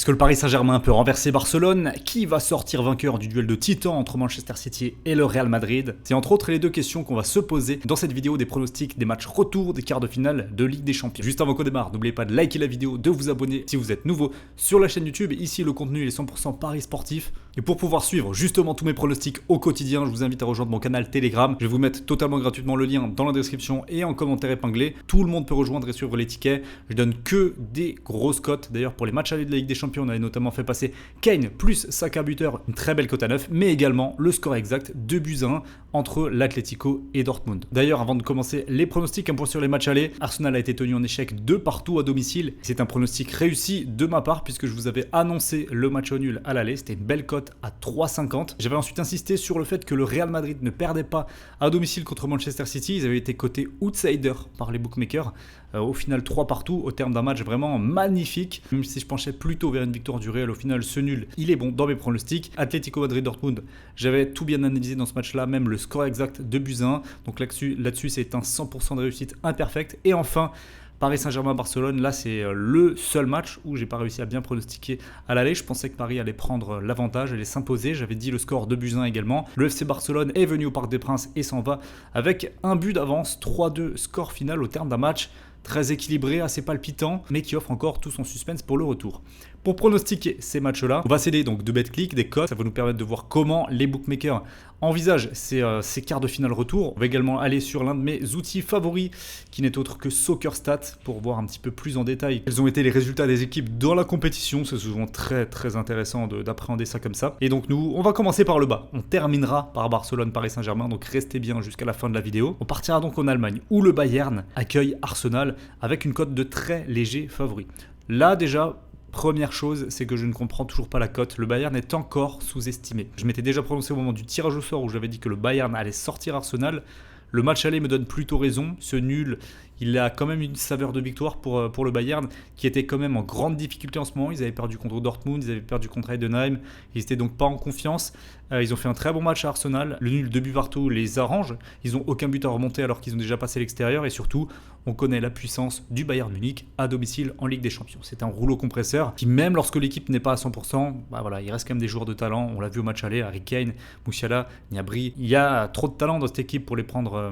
que le Paris Saint-Germain peut renverser Barcelone? Qui va sortir vainqueur du duel de titans entre Manchester City et le Real Madrid? C'est entre autres les deux questions qu'on va se poser dans cette vidéo des pronostics des matchs retour des quarts de finale de Ligue des Champions. Juste avant qu'on démarre, n'oubliez pas de liker la vidéo, de vous abonner si vous êtes nouveau sur la chaîne YouTube. Ici, le contenu est 100% Paris sportif. Et pour pouvoir suivre justement tous mes pronostics au quotidien, je vous invite à rejoindre mon canal Telegram. Je vais vous mettre totalement gratuitement le lien dans la description et en commentaire épinglé. Tout le monde peut rejoindre et suivre les tickets. Je donne que des grosses cotes. D'ailleurs, pour les matchs allés de la Ligue des Champions, on avait notamment fait passer Kane plus Saka buteur, une très belle cote à 9, mais également le score exact 2-1 entre l'Atlético et Dortmund. D'ailleurs, avant de commencer les pronostics, un point sur les matchs allés. Arsenal a été tenu en échec 2 partout à domicile. C'est un pronostic réussi de ma part puisque je vous avais annoncé le match au nul à l'aller. C'était une belle cote à 3,50. J'avais ensuite insisté sur le fait que le Real Madrid ne perdait pas à domicile contre Manchester City. Ils avaient été cotés outsider par les bookmakers. Au final 3 partout au terme d'un match vraiment magnifique. Même si je penchais plutôt vers une victoire du Real, au final ce nul il est bon dans mes pronostics. Atlético Madrid-Dortmund, j'avais tout bien analysé dans ce match là, même le score exact 2-1. Donc là-dessus c'est un 100% de réussite imperfecte. Et enfin Paris Saint-Germain-Barcelone, là c'est le seul match où j'ai pas réussi à bien pronostiquer à l'aller. Je pensais que Paris allait prendre l'avantage, allait s'imposer. J'avais dit le score 2-1 également. Le FC Barcelone est venu au Parc des Princes et s'en va avec un but d'avance, 3-2 score final au terme d'un match très équilibré, assez palpitant, mais qui offre encore tout son suspense pour le retour. Pour pronostiquer ces matchs-là, on va s'aider donc de BetClick, des cotes. Ça va nous permettre de voir comment les bookmakers envisagent ces quarts de finale retour. On va également aller sur l'un de mes outils favoris, qui n'est autre que SoccerStat, pour voir un petit peu plus en détail quels ont été les résultats des équipes dans la compétition. C'est souvent très très intéressant d'appréhender ça comme ça. Et donc nous, on va commencer par le bas. On terminera par Barcelone-Paris Saint-Germain, donc restez bien jusqu'à la fin de la vidéo. On partira donc en Allemagne, où le Bayern accueille Arsenal avec une cote de très léger favori. Là déjà, première chose, c'est que je ne comprends toujours pas la cote. Le Bayern est encore sous-estimé. Je m'étais déjà prononcé au moment du tirage au sort où j'avais dit que le Bayern allait sortir Arsenal. Le match aller me donne plutôt raison. Ce nul, il a quand même une saveur de victoire pour le Bayern, qui était quand même en grande difficulté en ce moment. Ils avaient perdu contre Dortmund, ils avaient perdu contre Heidenheim. Ils n'étaient donc pas en confiance. Ils ont fait un très bon match à Arsenal. Le nul 2 buts partout les arrange. Ils n'ont aucun but à remonter alors qu'ils ont déjà passé l'extérieur. Et surtout, on connaît la puissance du Bayern Munich à domicile en Ligue des Champions. C'est un rouleau compresseur qui, même lorsque l'équipe n'est pas à 100%, voilà, il reste quand même des joueurs de talent. On l'a vu au match aller, Harry Kane, Musiala, Gnabry. Il y a trop de talent dans cette équipe pour les prendre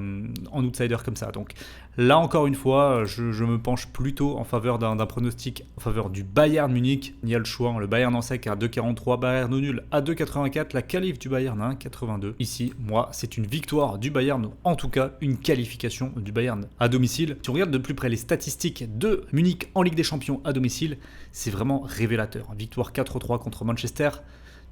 en outsider comme ça. Donc là encore une fois, je me penche plutôt en faveur d'un pronostic en faveur du Bayern Munich. Il y a le choix, le Bayern en sec à 2,43, Bayern au nul à 2,84, la qualif du Bayern à 1,82. Ici, moi, c'est une victoire du Bayern, en tout cas une qualification du Bayern à domicile. Si on regarde de plus près les statistiques de Munich en Ligue des Champions à domicile, c'est vraiment révélateur. Victoire 4-3 contre Manchester.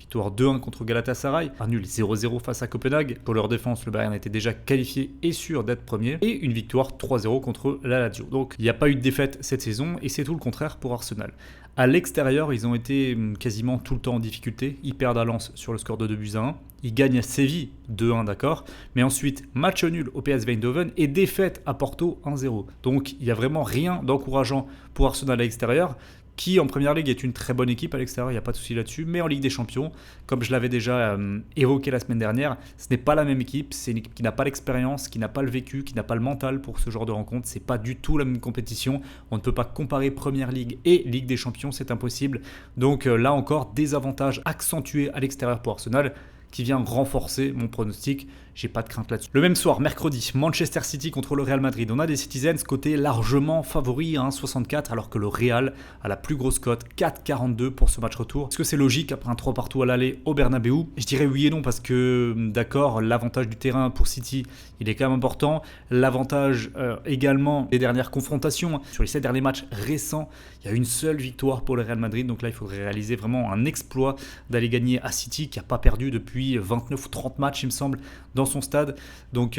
Victoire 2-1 contre Galatasaray, un nul 0-0 face à Copenhague. Pour leur défense, le Bayern était déjà qualifié et sûr d'être premier. Et une victoire 3-0 contre la Lazio. Donc il n'y a pas eu de défaite cette saison et c'est tout le contraire pour Arsenal. À l'extérieur, ils ont été quasiment tout le temps en difficulté. Ils perdent à Lens sur le score de 2-1. Ils gagnent à Séville 2-1, d'accord. Mais ensuite, match nul au PSV Eindhoven et défaite à Porto 1-0. Donc il n'y a vraiment rien d'encourageant pour Arsenal à l'extérieur, qui en Première Ligue est une très bonne équipe à l'extérieur, il n'y a pas de souci là-dessus, mais en Ligue des Champions, comme je l'avais déjà évoqué la semaine dernière, ce n'est pas la même équipe, c'est une équipe qui n'a pas l'expérience, qui n'a pas le vécu, qui n'a pas le mental pour ce genre de rencontre, c'est pas du tout la même compétition, on ne peut pas comparer Première Ligue et Ligue des Champions, c'est impossible, donc là encore, des avantages accentués à l'extérieur pour Arsenal, qui vient renforcer mon pronostic. J'ai pas de crainte là-dessus. Le même soir, mercredi, Manchester City contre le Real Madrid. On a des Citizens côté largement favoris à 1,64 alors que le Real a la plus grosse cote, 4,42 pour ce match retour. Est-ce que c'est logique après un 3 partout à l'aller au Bernabeu? Je dirais oui et non parce que d'accord, l'avantage du terrain pour City, il est quand même important. L'avantage également des dernières confrontations. Sur les 7 derniers matchs récents, il y a une seule victoire pour le Real Madrid. Donc là, il faudrait réaliser vraiment un exploit d'aller gagner à City qui n'a pas perdu depuis 29 ou 30 matchs, il me semble, dans son stade. Donc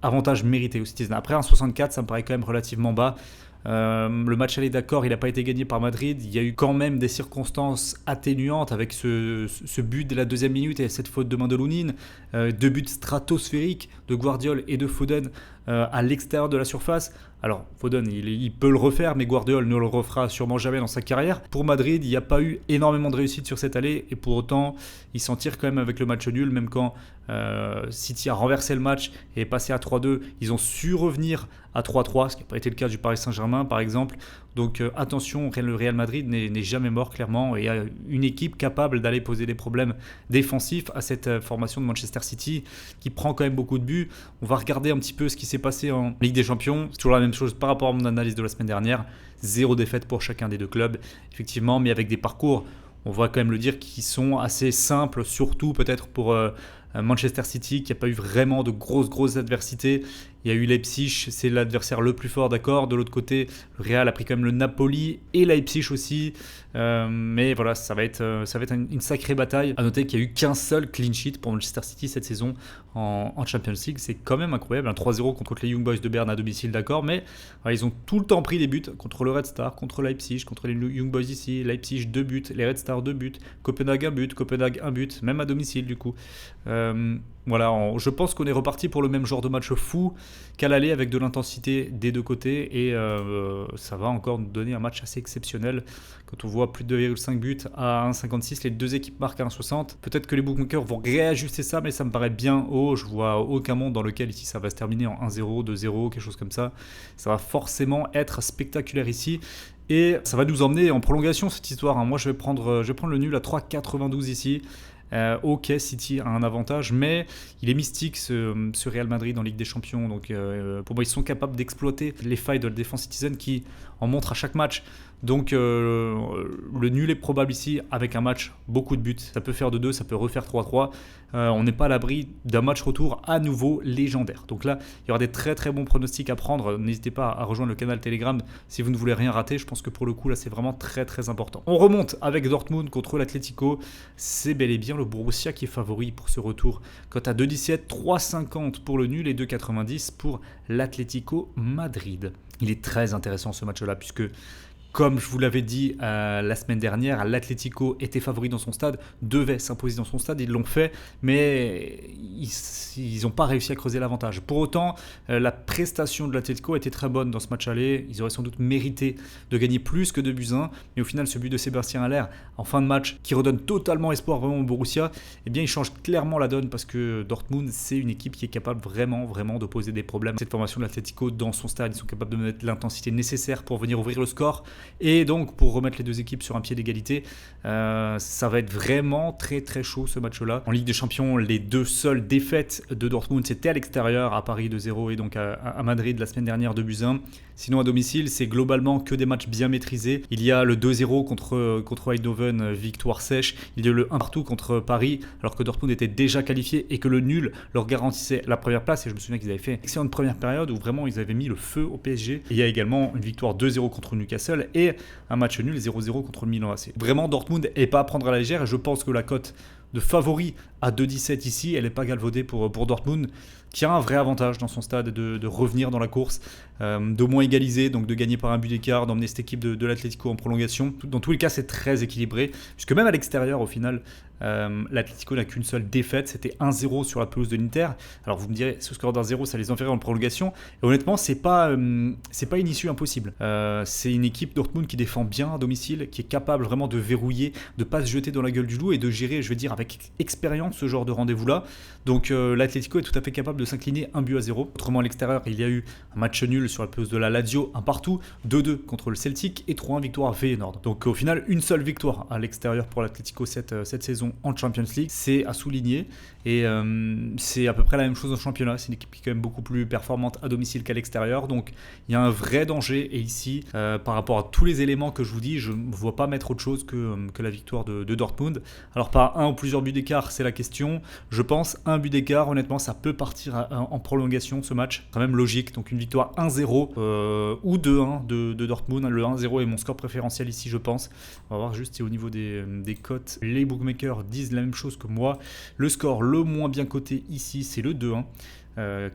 avantage mérité aux Citizens. Après 1,64, ça me paraît quand même relativement bas. Le match aller, d'accord, il n'a pas été gagné par Madrid. Il y a eu quand même des circonstances atténuantes avec ce but dès la deuxième minute et cette faute de main de Lounine. 2 buts stratosphériques de Guardiola et de Foden à l'extérieur de la surface. Alors Foden, il peut le refaire, mais Guardiola ne le refera sûrement jamais dans sa carrière. Pour Madrid, il n'y a pas eu énormément de réussite sur cette allée et pour autant, ils s'en tirent quand même avec le match nul. Même quand City a renversé le match et est passé à 3-2, ils ont su revenir à 3-3, ce qui n'a pas été le cas du Paris Saint-Germain par exemple. Donc attention, le Real Madrid n'est jamais mort clairement, et il y a une équipe capable d'aller poser des problèmes défensifs à cette formation de Manchester City qui prend quand même beaucoup de buts. On va regarder un petit peu ce qui s'est passé en Ligue des Champions. C'est toujours la même chose par rapport à mon analyse de la semaine dernière. 0 défaite pour chacun des deux clubs, effectivement, mais avec des parcours, on va quand même le dire, qui sont assez simples, surtout peut-être pour Manchester City, qui n'a pas eu vraiment de grosses adversités. Il y a eu Leipzig, c'est l'adversaire le plus fort, d'accord. De l'autre côté, le Real a pris quand même le Napoli et Leipzig aussi. Mais voilà, ça va être une sacrée bataille. À noter qu'il n'y a eu qu'un seul clean sheet pour Manchester City cette saison en Champions League. C'est quand même incroyable. Un 3-0 contre les Young Boys de Berne à domicile, d'accord. Mais voilà, ils ont tout le temps pris des buts contre le Red Star, contre Leipzig, contre les Young Boys ici. Leipzig 2 buts, les Red Star 2 buts, Copenhague 1 but, Copenhague 1 but, même à domicile du coup. Voilà, je pense qu'on est reparti pour le même genre de match fou qu'à l'aller, avec de l'intensité des deux côtés, et ça va encore nous donner un match assez exceptionnel quand on voit plus de 2,5 buts à 1,56, les deux équipes marquent à 1,60. Peut-être que les bookmakers vont réajuster ça, mais ça me paraît bien haut. Je vois aucun monde dans lequel ici ça va se terminer en 1-0, 2-0, quelque chose comme ça. Ça va forcément être spectaculaire ici. Et ça va nous emmener en prolongation cette histoire. Moi je vais prendre le nul à 3,92 ici. Ok, City a un avantage, mais il est mystique ce Real Madrid en Ligue des Champions. Donc pour moi, ils sont capables d'exploiter les failles de la défense Citizen qui en montrent à chaque match. Donc le nul est probable ici, avec un match, beaucoup de buts. Ça peut faire 2-2, ça peut refaire 3-3. On n'est pas à l'abri d'un match retour à nouveau légendaire. Donc là, il y aura des très très bons pronostics à prendre. N'hésitez pas à rejoindre le canal Telegram si vous ne voulez rien rater. Je pense que pour le coup, là, c'est vraiment très très important. On remonte avec Dortmund contre l'Atlético. C'est bel et bien le Borussia qui est favori pour ce retour. Cote à 2,17, 3,50 pour le nul et 2,90 pour l'Atlético Madrid. Il est très intéressant ce match-là, puisque comme je vous l'avais dit la semaine dernière, l'Atlético était favori dans son stade, devait s'imposer dans son stade, ils l'ont fait, mais ils n'ont pas réussi à creuser l'avantage. Pour autant, la prestation de l'Atlético était très bonne dans ce match aller, ils auraient sans doute mérité de gagner plus que 2-1, mais au final, ce but de Sébastien Haller en fin de match, qui redonne totalement espoir vraiment au Borussia, eh bien, il change clairement la donne, parce que Dortmund, c'est une équipe qui est capable vraiment de poser des problèmes. Cette formation de l'Atlético dans son stade, ils sont capables de mettre l'intensité nécessaire pour venir ouvrir le score. Et donc, pour remettre les deux équipes sur un pied d'égalité, ça va être vraiment très très chaud ce match-là. En Ligue des Champions, les deux seules défaites de Dortmund, c'était à l'extérieur, à Paris 2-0 et donc à Madrid la semaine dernière 2-1. Sinon, à domicile, c'est globalement que des matchs bien maîtrisés. Il y a le 2-0 contre Eindhoven, victoire sèche. Il y a le 1-1 contre Paris, alors que Dortmund était déjà qualifié et que le nul leur garantissait la première place. Et je me souviens qu'ils avaient fait une excellente première période où vraiment ils avaient mis le feu au PSG. Et il y a également une victoire 2-0 contre Newcastle et un match nul 0-0 contre le Milan AC. Vraiment, Dortmund n'est pas à prendre à la légère, et je pense que la cote de favori à 2,17 ici, elle n'est pas galvaudée pour Dortmund, qui a un vrai avantage dans son stade de revenir dans la course, d'au moins égaliser, donc de gagner par un but d'écart, d'emmener cette équipe de l'Atlético en prolongation. Dans tous les cas, c'est très équilibré, puisque même à l'extérieur, au final, l'Atlético n'a qu'une seule défaite, c'était 1-0 sur la pelouse de l'Inter. Alors vous me direz, ce score d'1-0, ça les enverrait en prolongation, et honnêtement, c'est pas une issue impossible. C'est une équipe Dortmund qui défend bien à domicile, qui est capable vraiment de verrouiller, de pas se jeter dans la gueule du loup et de gérer, je veux dire, avec expérience ce genre de rendez-vous-là. Donc l'Atlético est tout à fait capable de s'incliner 1-0. Autrement, à l'extérieur, il y a eu un match nul sur la pelouse de la Lazio, 1-1, 2-2 contre le Celtic et 3-1 victoire Feyenoord. Donc au final, une seule victoire à l'extérieur pour l'Atlético cette saison en Champions League, c'est à souligner. Et c'est à peu près la même chose en championnat. C'est une équipe qui est quand même beaucoup plus performante à domicile qu'à l'extérieur. Donc il y a un vrai danger. Et ici, par rapport à tous les éléments que je vous dis, je ne vois pas mettre autre chose que la victoire de Dortmund. Alors par un ou plusieurs buts d'écart, c'est la question. Je pense un but d'écart, honnêtement, ça peut partir en prolongation ce match. C'est quand même logique. Donc une victoire 1-0 ou 2-1 de Dortmund. Le 1-0 est mon score préférentiel ici, je pense. On va voir juste si au niveau des cotes, les bookmakers disent la même chose que moi. Le score le moins bien coté ici, c'est le 2-1.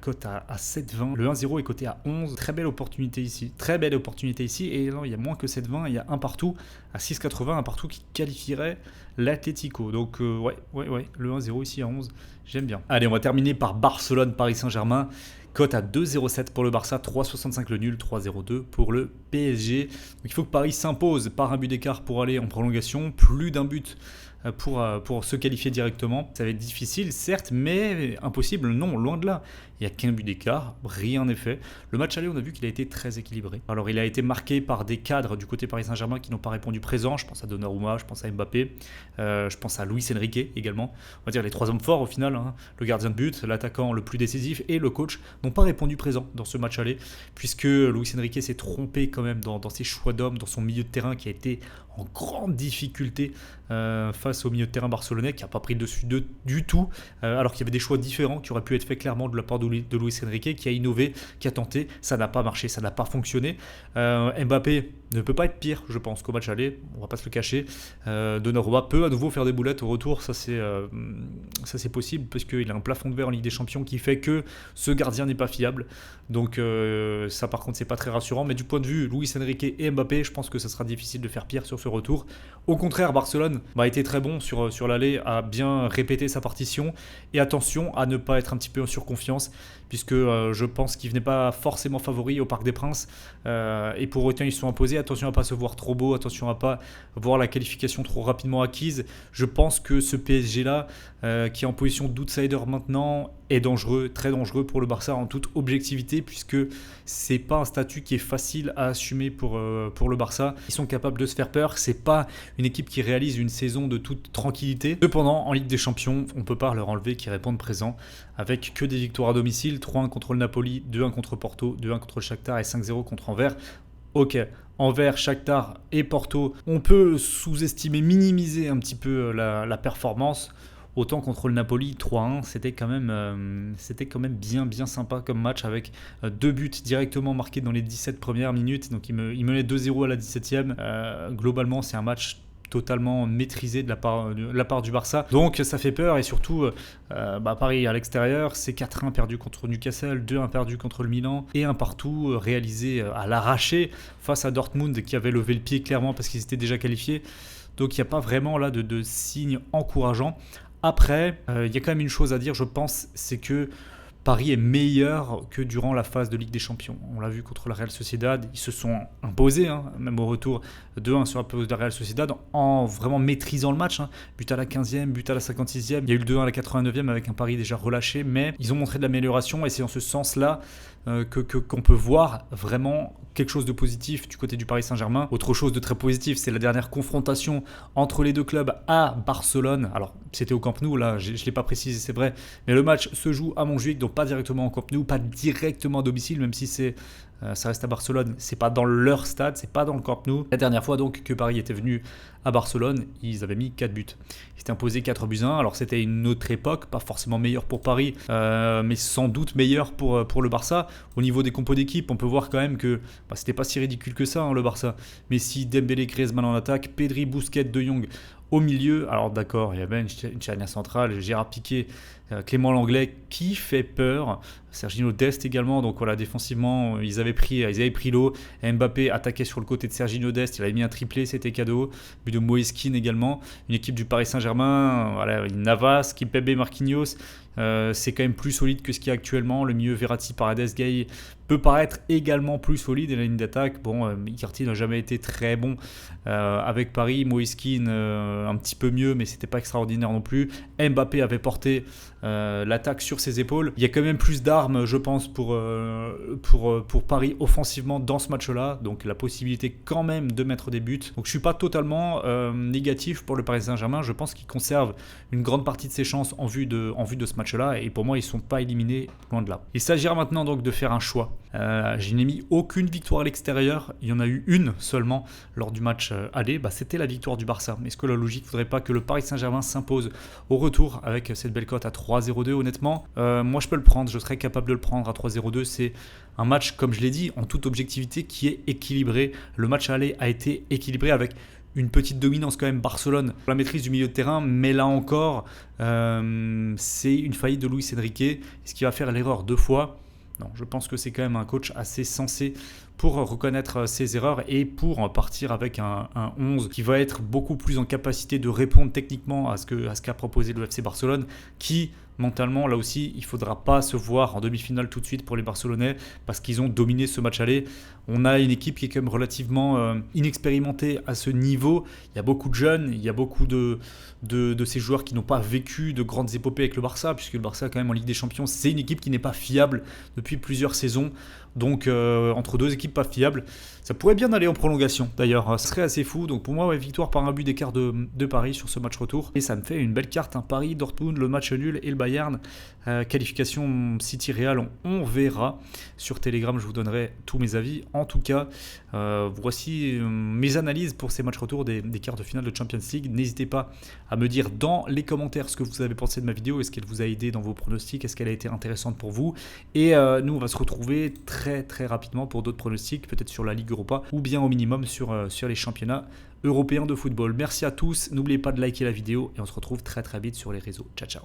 Cote à 7,20. Le 1-0 est coté à 11. Très belle opportunité ici. Très belle opportunité ici. Et non, il y a moins que 7,20. Il y a un partout à 6,80. Un partout qui qualifierait l'Atlético. Donc, ouais. Le 1-0 ici à 11. J'aime bien. Allez, on va terminer par Barcelone-Paris Saint-Germain. Cote à 2,07 pour le Barça, 3,65 le nul, 3,02 pour le PSG. Donc il faut que Paris s'impose par un but d'écart pour aller en prolongation. Plus d'un but pour se qualifier directement. Ça va être difficile, certes, mais impossible, non, loin de là. Il n'y a qu'un but d'écart, rien n'est fait. Le match aller, on a vu qu'il a été très équilibré. Alors, il a été marqué par des cadres du côté Paris Saint-Germain qui n'ont pas répondu présent. Je pense à Donnarumma, je pense à Mbappé, je pense à Luis Enrique également. On va dire les 3 hommes forts au final, hein. Le gardien de but, l'attaquant le plus décisif et le coach n'ont pas répondu présent dans ce match aller, puisque Luis Enrique s'est trompé quand même dans ses choix d'hommes, dans son milieu de terrain qui a été en grande difficulté face au milieu de terrain barcelonais qui n'a pas pris le dessus du tout, alors qu'il y avait des choix différents qui auraient pu être faits clairement de la part de Luis Enrique, qui a innové, qui a tenté. Ça n'a pas marché, ça n'a pas fonctionné. Mbappé ne peut pas être pire, je pense, qu'au match aller, on va pas se le cacher. Donnarumma peut à nouveau faire des boulettes au retour, ça c'est possible, parce qu'il a un plafond de verre en Ligue des Champions qui fait que ce gardien n'est pas fiable. Donc ça par contre c'est pas très rassurant, mais du point de vue Luis Enrique et Mbappé, je pense que ça sera difficile de faire pire sur ce retour. Au contraire, Barcelone a été très bon sur l'aller, a bien répété sa partition, et attention à ne pas être un petit peu en surconfiance, puisque je pense qu'ils venaient pas forcément favoris au Parc des Princes, et pour autant ils se sont imposés. Attention à ne pas se voir trop beau, attention à ne pas voir la qualification trop rapidement acquise. Je pense que ce PSG là, qui est en position d'outsider maintenant, est dangereux, très dangereux pour le Barça en toute objectivité, puisque c'est pas un statut qui est facile à assumer pour le Barça. Ils sont capables de se faire peur, c'est pas une équipe qui réalise une saison de toute tranquillité. Cependant, en Ligue des Champions, on peut pas leur enlever qu'ils répondent présent, avec que des victoires à domicile, 3-1 contre le Napoli, 2-1 contre Porto, 2-1 contre le Shakhtar et 5-0 contre Anvers. Ok, Anvers, Shakhtar et Porto, on peut sous-estimer, minimiser un petit peu la performance. Autant contre le Napoli, 3-1, c'était quand même bien sympa comme match, avec 2 buts directement marqués dans les 17 premières minutes. Donc il menait 2-0 à la 17e. Globalement, c'est un match totalement maîtrisé de la part du Barça. Donc ça fait peur, et surtout Paris à l'extérieur, c'est 4-1 perdu contre Newcastle, 2-1 perdu contre le Milan et un partout réalisé à l'arraché face à Dortmund qui avait levé le pied clairement parce qu'ils étaient déjà qualifiés. Donc il n'y a pas vraiment là de signes encourageants. Après, il y a quand même une chose à dire, je pense, c'est que Paris est meilleur que durant la phase de Ligue des Champions. On l'a vu contre la Real Sociedad, ils se sont imposés, même au retour 2-1 sur la pelouse de la Real Sociedad, en vraiment maîtrisant le match. But à la 15e, but à la 56e, il y a eu le 2-1 à la 89e avec un Paris déjà relâché, mais ils ont montré de l'amélioration, et c'est en ce sens-là qu'on peut voir vraiment quelque chose de positif du côté du Paris Saint-Germain. Autre chose de très positif, c'est la dernière confrontation entre les deux clubs à Barcelone. Alors, c'était au Camp Nou, là, je ne l'ai pas précisé, c'est vrai, mais le match se joue à Montjuïc, donc pas directement au Camp Nou, pas directement à domicile, même si ça reste à Barcelone, c'est pas dans leur stade, c'est pas dans le Camp Nou. La dernière fois donc que Paris était venu à Barcelone, ils avaient mis 4 buts. Ils s'étaient imposés 4-1. Alors c'était une autre époque, pas forcément meilleure pour Paris, mais sans doute meilleure pour le Barça. Au niveau des compos d'équipe, on peut voir quand même que c'était pas si ridicule que ça, le Barça. Messi, Dembélé, Griezmann en attaque, Pedri, Busquets, De Jong au milieu. Alors d'accord, il y avait une charnière centrale, Gérard Piqué, Clément Langlais qui fait peur, Serginho Dest également. Donc voilà, défensivement ils avaient pris l'eau. Mbappé attaquait sur le côté de Serginho Dest, il avait mis un triplé, c'était cadeau. But de Moïse Kean également. Une équipe du Paris Saint-Germain, voilà, Navas, Kimpembe, Marquinhos, c'est quand même plus solide que ce qu'il y a actuellement. Le milieu Verratti, Paredes, Gay peut paraître également plus solide, et la ligne d'attaque, Icardi n'a jamais été très bon avec Paris. Moïse Kean un petit peu mieux, mais c'était pas extraordinaire non plus. Mbappé avait porté l'attaque sur ses épaules. Il y a quand même plus d'armes, je pense, pour Paris offensivement dans ce match-là, donc la possibilité quand même de mettre des buts. Donc je suis pas totalement négatif pour le Paris Saint-Germain. Je pense qu'il conserve une grande partie de ses chances en vue de ce match-là, et pour moi ils sont pas éliminés, loin de là. Il s'agira maintenant donc de faire un choix. Je n'ai mis aucune victoire à l'extérieur, il y en a eu une seulement lors du match aller, c'était la victoire du Barça. Est-ce que la logique ne voudrait pas que le Paris Saint-Germain s'impose au retour avec cette belle cote à 3-0-2? Honnêtement, moi je peux le prendre, je serais capable de le prendre à 3-0-2. C'est un match, comme je l'ai dit, en toute objectivité, qui est équilibré. Le match aller a été équilibré avec une petite dominance quand même Barcelone, la maîtrise du milieu de terrain, mais là encore c'est une faillite de Luis Enrique. Est-ce qu'il va faire l'erreur 2 fois? Non, je pense que c'est quand même un coach assez sensé pour reconnaître ses erreurs et pour partir avec un 11 qui va être beaucoup plus en capacité de répondre techniquement à ce qu'a proposé le FC Barcelone, qui mentalement, là aussi, il ne faudra pas se voir en demi-finale tout de suite pour les Barcelonais parce qu'ils ont dominé ce match aller. On a une équipe qui est quand même relativement inexpérimentée à ce niveau. Il y a beaucoup de jeunes, il y a beaucoup de ces joueurs qui n'ont pas vécu de grandes épopées avec le Barça, puisque le Barça, quand même, en Ligue des Champions, c'est une équipe qui n'est pas fiable depuis plusieurs saisons. Donc, entre deux équipes pas fiables, ça pourrait bien aller en prolongation. D'ailleurs, ce serait assez fou. Donc, pour moi, ouais, victoire par un but d'écart de Paris sur ce match retour. Et ça me fait une belle carte. Paris, Dortmund, le match nul et le Bayern. Qualification City-Real, on verra. Sur Telegram, je vous donnerai tous mes avis. En tout cas, voici mes analyses pour ces matchs retour des quarts de finale de Champions League. N'hésitez pas à me dire dans les commentaires ce que vous avez pensé de ma vidéo. Est-ce qu'elle vous a aidé dans vos pronostics? Est-ce qu'elle a été intéressante pour vous? Et nous, on va se retrouver très rapidement pour d'autres pronostics, peut-être sur la Ligue Europa ou bien au minimum sur les championnats européens de football. Merci à tous. N'oubliez pas de liker la vidéo et on se retrouve très vite sur les réseaux. Ciao.